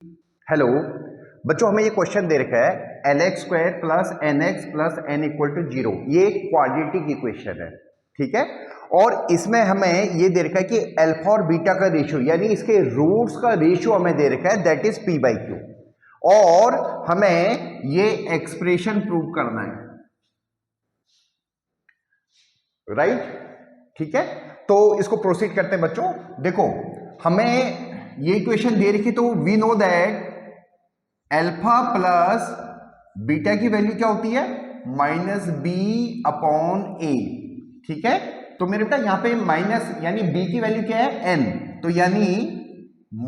Hello बच्चों, हमें ये क्वेश्चन दे रखा है lx square plus nx plus n equal to 0। ये क्वाड्रेटिक इक्वेशन है, ठीक है। और इसमें हमें ये दे रखा है कि अल्फा और बीटा का रेशियो यानी इसके रूट्स का रेशियो हमें दे रखा है, that is p by Q. और हमें ये एक्सप्रेशन प्रूव करना है, राइट, ठीक है। तो इसको प्रोसीड करते हैं बच्चों। देखो, हमें ये इक्वेशन दे रखी, तो we know that alpha plus beta की वैल्यू क्या होती है, माइनस बी अपॉन ए, ठीक है। तो मेरे बेटा यहां पे माइनस यानी बी की वैल्यू क्या है, एन, तो यानी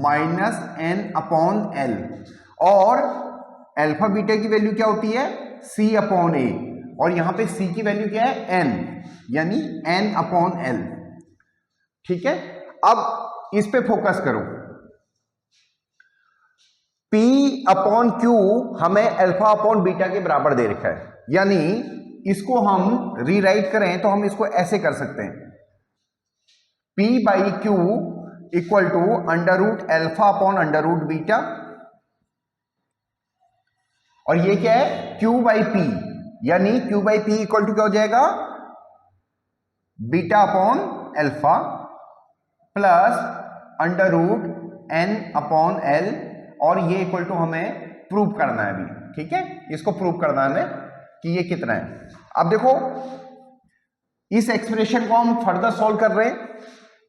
माइनस एन अपॉन एल। और अल्फा बीटा की वैल्यू क्या होती है, सी अपॉन ए, और यहां पे सी की वैल्यू क्या है, एन, यानी एन अपॉन एल, ठीक है। अब इस पे फोकस करो। P अपॉन Q हमें अल्फा अपॉन बीटा के बराबर दे रखा है, यानी इसको हम रीराइट करें तो हम इसको ऐसे कर सकते हैं, P by Q equal to under root alpha upon under root beta, और ये क्या है, Q बाई P, यानी Q by P equal to क्या हो जाएगा, beta upon alpha plus under root n upon l, और ये इक्वल टू हमें प्रूव करना है अभी, ठीक है। इसको प्रूव करना है हमें कि ये कितना है। अब देखो, इस एक्सप्रेशन को हम फर्दर सॉल्व कर रहे हैं।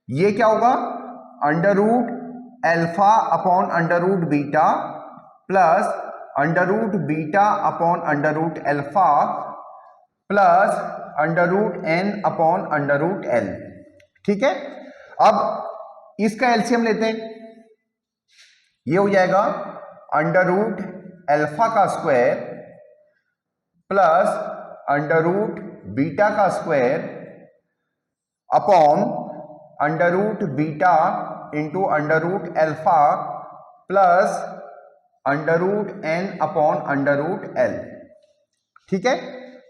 ये क्या होगा, under root alpha upon under root beta plus under root beta upon under root alpha plus under root n upon under root l, ठीक है। अब इसका एलसीएम लेते हैं, ये हो जाएगा अंडर रूट अल्फा का square plus under root beta का square upon under root beta into under root alpha plus under root n upon under root l, ठीक है।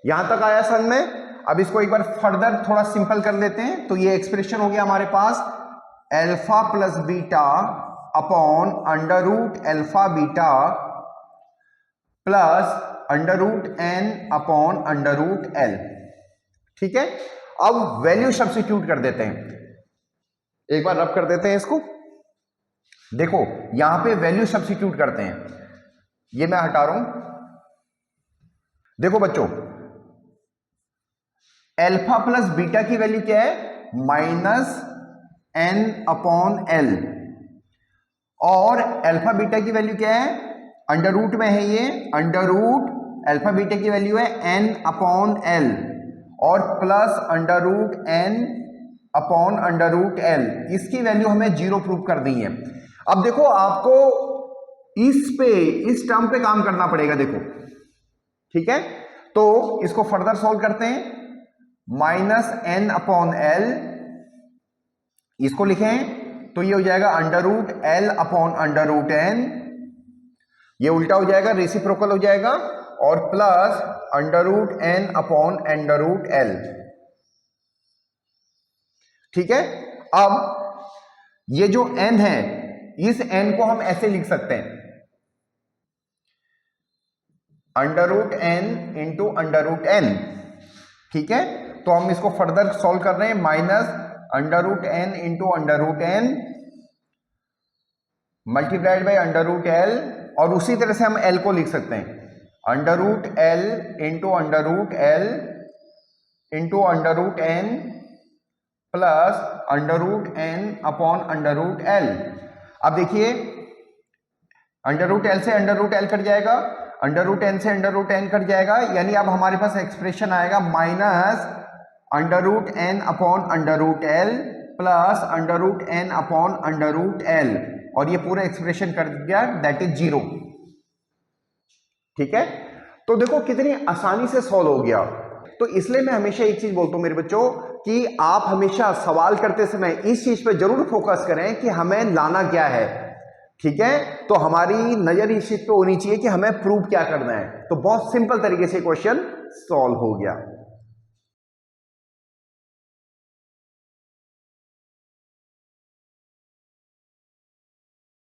यहां तक आया समझ में। अब इसको एक बार फर्दर थोड़ा सिंपल कर लेते हैं, तो ये एक्सप्रेशन हो गया हमारे पास alpha plus beta upon under root alpha beta plus under root n upon under root l, ठीक है। अब वैल्यू सब्स्टिट्यूट कर देते हैं, एक बार रब कर देते हैं इसको। देखो यहां पे वैल्यू सब्स्टिट्यूट करते हैं, ये मैं हटा रहा हूं। देखो बच्चों, अल्फा प्लस बीटा की वैल्यू क्या है, माइनस n अपॉन l, और अल्फा बीटा की वैल्यू क्या है, अंडर रूट में है, ये अंडर रूट अल्फा बीटा की वैल्यू है n अपॉन l, और plus under root n upon under root l, इसकी वैल्यू हमें 0 प्रूव कर दी है। अब देखो, आपको इस टर्म पे काम करना पड़ेगा, देखो, ठीक है। तो इसको फर्दर सॉल्व करते हैं, माइनस n अपॉन l, इसको लिखें तो ये हो जाएगा under root l upon under root n, ये उल्टा हो जाएगा, रेसिप्रोकल हो जाएगा, और plus under root n upon under root l, ठीक है। अब ये जो n है, इस n को हम ऐसे लिख सकते हैं, under root n into under root n, ठीक है। तो हम इसको फर्दर सॉल्व कर रहे हैं, minus under root n into under root n multiplied by under root l, और उसी तरह से हम l को लिख सकते हैं, under root l into under root l into under root n plus under root n upon under root l। अब देखिए, अंडर रूट l से अंडर रूट l कट जाएगा, अंडर रूट n से अंडर रूट n कट जाएगा, यानी अब हमारे पास एक्सप्रेशन आएगा minus under root n upon under root l plus under root n upon under root l, और ये पूरा एक्सप्रेशन कर दिया, दैट इज 0, ठीक है। तो देखो कितनी आसानी से सॉल्व हो गया। तो इसलिए मैं हमेशा एक चीज बोलता हूं मेरे बच्चों, कि आप हमेशा सवाल करते समय इस चीज पे जरूर फोकस करें कि हमें लाना क्या है, ठीक है। तो हमारी नजर इस चीज पे होनी चाहिए कि हमें प्रूव क्या करना है। तो बहुत सिंपल तरीके से क्वेश्चन सॉल्व हो गया।